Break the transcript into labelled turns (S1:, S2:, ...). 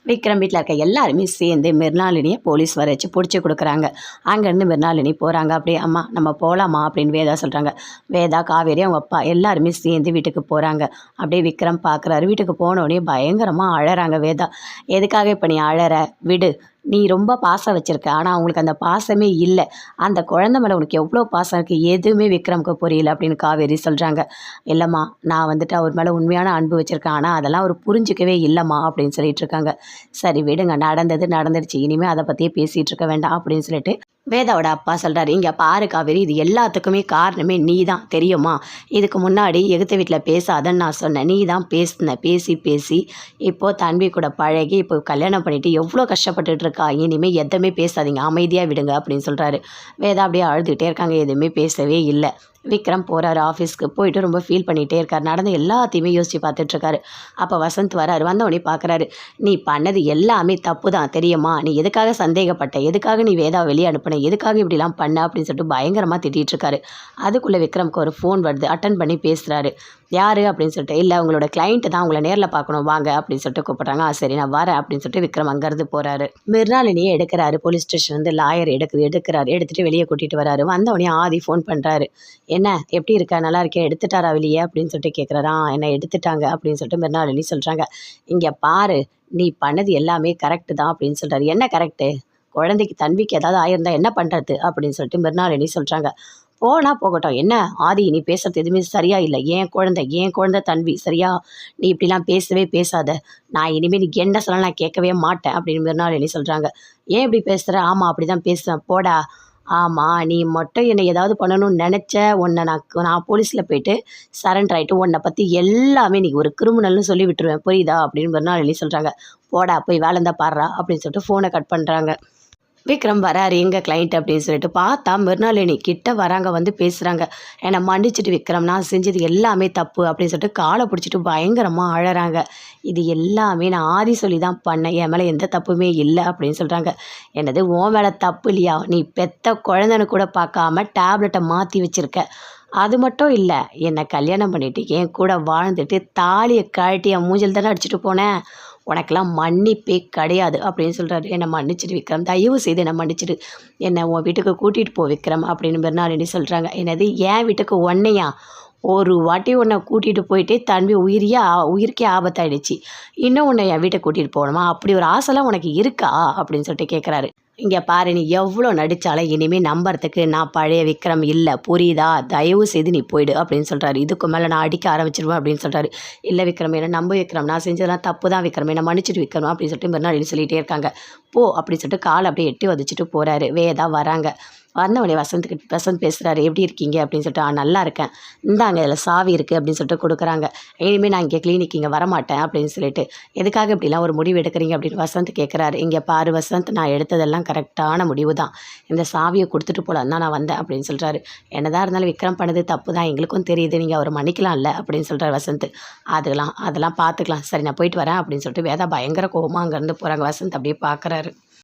S1: விக்ரம் வீட்டில் இருக்க எல்லாருமே சேர்ந்து மிருணாளினியை போலீஸ் வர வச்சு பிடிச்சி கொடுக்குறாங்க. அங்கேருந்து மிருணாளினி போகிறாங்க. அப்படியே அம்மா நம்ம போகலாமா அப்படின்னு வேதா சொல்கிறாங்க. வேதா, காவேரி, அவங்க அப்பா எல்லாருமே சேர்ந்து வீட்டுக்கு போகிறாங்க. அப்படியே விக்ரம் பார்க்குறாரு. வீட்டுக்கு போனோடனே பயங்கரமாக அழறாங்க வேதா. எதுக்காக இப்போ நீ அழற? விடு, நீ ரொம்ப பாசம் வச்சுருக்க, ஆனால் அவங்களுக்கு அந்த பாசமே இல்லை. அந்த குழந்தை மேலே உனக்கு எவ்வளோ பாசம் இருக்குது, எதுவுமே விக்ரமுக்கு புரியல அப்படின்னு காவேரி சொல்கிறாங்க. இல்லைம்மா, நான் வந்துட்டு அவர் மேலே உண்மையான அன்பு வச்சுருக்கேன், ஆனால் அதெல்லாம் அவர் புரிஞ்சிக்கவே இல்லைம்மா அப்படின்னு சொல்லிட்டு இருக்காங்க. சரி விடுங்க, நடந்தது நடந்துடுச்சு, இனிமேல் அதை பற்றியே பேசிகிட்டு இருக்க வேண்டாம் அப்படின்னு சொல்லிட்டு வேதாவோட அப்பா சொல்கிறாரு. இங்கே பாரு காவேரி, இது எல்லாத்துக்குமே காரணமே நீ தான், தெரியுமா? இதுக்கு முன்னாடி எகுத்த வீட்டில் பேசாதன்னு நான் சொன்னேன், நீ தான் பேசின. பேசி பேசி இப்போது தன்வி கூட பழகி இப்போ கல்யாணம் பண்ணிவிட்டு எவ்வளோ கஷ்டப்பட்டுட்டு இருக்கா. இனிமேல் எதுவுமே பேசாதீங்க, அமைதியாக விடுங்க அப்படின்னு சொல்கிறாரு. வேதா அப்படியே அழுதுகிட்டே இருக்காங்க, எதுவுமே பேசவே இல்லை. விக்ரம் போகிறாரு ஆஃபீஸ்க்கு. போயிட்டு ரொம்ப ஃபீல் பண்ணிகிட்டே இருக்கார். நடந்த எல்லாத்தையுமே யோசித்து பார்த்துட்ருக்காரு. அப்போ வசந்த் வராரு. வந்தவொடனே பார்க்குறாரு. நீ பண்ணது எல்லாமே தப்பு தான், தெரியுமா? நீ எதுக்காக சந்தேகப்பட்ட, எதுக்காக நீ வேதா வெளியே அனுப்பின, எதுக்காக இப்படிலாம் பண்ண அப்படின்னு சொல்லிட்டு பயங்கரமாக திட்டிகிட்ருக்காரு. அதுக்குள்ளே விக்ரமுக்கு ஒரு ஃபோன் வருது. அட்டன் பண்ணி பேசுகிறாரு. யார் அப்படின்னு சொல்லிட்டு, இல்லை உங்களோட கிளைண்ட்டு தான், உங்களை நேரில் பார்க்கணும் வாங்க அப்படின்னு சொல்லிட்டு கூப்பிட்றாங்க. சரி நான் வரேன் அப்படின்னு சொல்லிட்டு விக்ரம் அங்கேருந்து போகிறாரு. மிருணாளினியே எடுக்கிறாரு. போலீஸ் ஸ்டேஷன் வந்து லாயர் எடுக்கிறாரு. எடுத்துகிட்டு வெளியே கூட்டிகிட்டு வராரு. வந்தவொடனே ஆதி ஃபோன் பண்ணுறாரு. என்ன, எப்படி இருக்கா, நல்லா இருக்கேன், எடுத்துட்டாரா வெளியே அப்படின்னு சொல்லிட்டு கேட்குறாரா. என்ன எடுத்துட்டாங்க அப்படின்னு சொல்லிட்டு மிருணாளினி சொல்கிறாங்க. இங்கே பாரு, நீ பண்ணது எல்லாமே கரெக்டு தான் அப்படின்னு சொல்கிறாரு. என்ன கரெக்டு? குழந்தைக்கு தன்விக்கு ஏதாவது ஆயிருந்தா என்ன பண்ணுறது அப்படின்னு சொல்லிட்டு மிருணாளினி சொல்கிறாங்க. போனால் போகட்டும், என்ன ஆதி, நீ பேசுறது எதுவுமே சரியா இல்லை. என் குழந்தை தன்வி, சரியா? நீ இப்படிலாம் பேசவே பேசாத. நான் இனிமேல் நீ என்ன சொன்னாலும் நான் கேட்கவே மாட்டேன் அப்படின்னு மிருணாளினி சொல்கிறாங்க. ஏன் இப்படி பேசுகிற? ஆமாம் அப்படி தான் பேசுவேன், போடா. ஆமாம், நீ மட்டும் என்னை ஏதாவது பண்ணணும்னு நினச்ச, உன்னை நான் போலீஸில் போயிட்டு சரண்டர் ஆகிட்டு உன்னை பற்றி எல்லாமே நீ ஒரு கிரிமினல்னு சொல்லி விட்டுருவேன், புரியுதா அப்படின்னு மிருணாளினி சொல்கிறாங்க. போடா, போய் வேலை இருந்தால் பாடுறா அப்படின்னு சொல்லிட்டு ஃபோனை கட் பண்ணுறாங்க. விக்ரம் வராரு. எங்கள் கிளைண்ட் அப்படின்னு சொல்லிட்டு பார்த்தா மிருணாளினி கிட்ட வராங்க. வந்து பேசுகிறாங்க. என்னை மன்னிச்சிட்டு விக்ரம், நான் செஞ்சது எல்லாமே தப்பு அப்படின்னு சொல்லிட்டு காலை பிடிச்சிட்டு பயங்கரமாக அழறாங்க. இது எல்லாமே நான் ஆதி சொல்லி தான் பண்ணேன், என் மேலே எந்த தப்புமே இல்லை அப்படின்னு சொல்கிறாங்க. என்னது உன் மேலே தப்பு இல்லையா? நீ பெத்த குழந்தைன்னு கூட பார்க்காம டேப்லெட்டை மாற்றி வச்சுருக்க. அது மட்டும் இல்லை, என்னை கல்யாணம் பண்ணிவிட்டு என் கூட வாழ்ந்துட்டு தாலியை கழட்டி என் மூஞ்சில் தானே அடிச்சுட்டு போனேன். உனக்கெல்லாம் மன்னிப்பே கிடையாது அப்படின்னு சொல்கிறாரு. என்னை மன்னிச்சிடு விக்ரம், தயவு செய்து என்னை மன்னிச்சிடு, என்னை உன் வீட்டுக்கு கூட்டிகிட்டு போ விக்ரம் அப்படின்னு மிருணாளினி சொல்கிறாங்க. என்னது என் வீட்டுக்கு ஒன்னையா? ஒரு வாட்டி உன்னை கூட்டிகிட்டு போயிட்டு தன்வி உயிருக்கே ஆபத்தாயிடுச்சு, இன்னும் உன்னை என் வீட்டை கூட்டிகிட்டு போகணுமா? அப்படி ஒரு ஆசைலாம் உனக்கு இருக்கா அப்படின்னு சொல்லிட்டு கேட்குறாரு. இங்கே பாரு, நீ எவ்வளோ நடித்தாலும் இனிமேல் நம்புறதுக்கு நான் பழைய விக்ரம் இல்லை, புரியுதா? தயவு செய்து நீ போயிடு அப்படின்னு சொல்கிறாரு. இதுக்கு மேலே நான் அடிக்க ஆரம்பிச்சிருவேன் அப்படின்னு சொல்கிறாரு. இல்லை விக்ரம், என்ன நம்ப விக்ரம், நான் செஞ்சதெல்லாம் தப்பு தான் விக்ரம், என்ன மன்னிச்சிட்டு விக்ரம் அப்படின்னு சொல்லிட்டு மறுநாள் சொல்லிகிட்டே இருக்காங்க. போ அப்படின்னு சொல்லிட்டு காலை அப்படியே எட்டி வச்சுட்டு போகிறாரு. வேதா வராங்க. வந்தவொடனே வசந்த் பேசுகிறாரு. எப்படி இருக்கீங்க அப்படின்னு சொல்லிட்டு. நல்லா இருக்கேன், இந்தாங்க இதில் சாவி இருக்குது அப்படின்னு சொல்லிட்டு கொடுக்குறாங்க. இனிமேல் நான் இங்கே கிளினிக் இங்கே வரமாட்டேன் அப்படின்னு சொல்லிட்டு. எதுக்காக இப்படிலாம் ஒரு முடிவு எடுக்கிறீங்க அப்படின்னு வசந்த் கேட்குறாரு. இங்கே பாரு வசந்த், நான் எடுத்ததெல்லாம் கரெக்டான முடிவு தான், இந்த சாவியை கொடுத்துட்டு போகலான்னு தான் நான் வந்தேன் அப்படின்னு சொல்கிறாரு. என்னதான் இருந்தாலும் விக்ரம் பண்ணது தப்பு தான், எங்களுக்கும் தெரியுது, நீங்கள் அவர் மன்னிக்கலாம்ல அப்படின்னு சொல்கிறார் வசந்த். அதெல்லாம் பார்த்துக்கலாம், சரி நான் போயிட்டு வரேன் அப்படின்னு சொல்லிட்டு வேதா பயங்கர கோபமாக அங்கேருந்து போகிறாங்க. வசந்த் அப்படியே பார்க்குறாரு.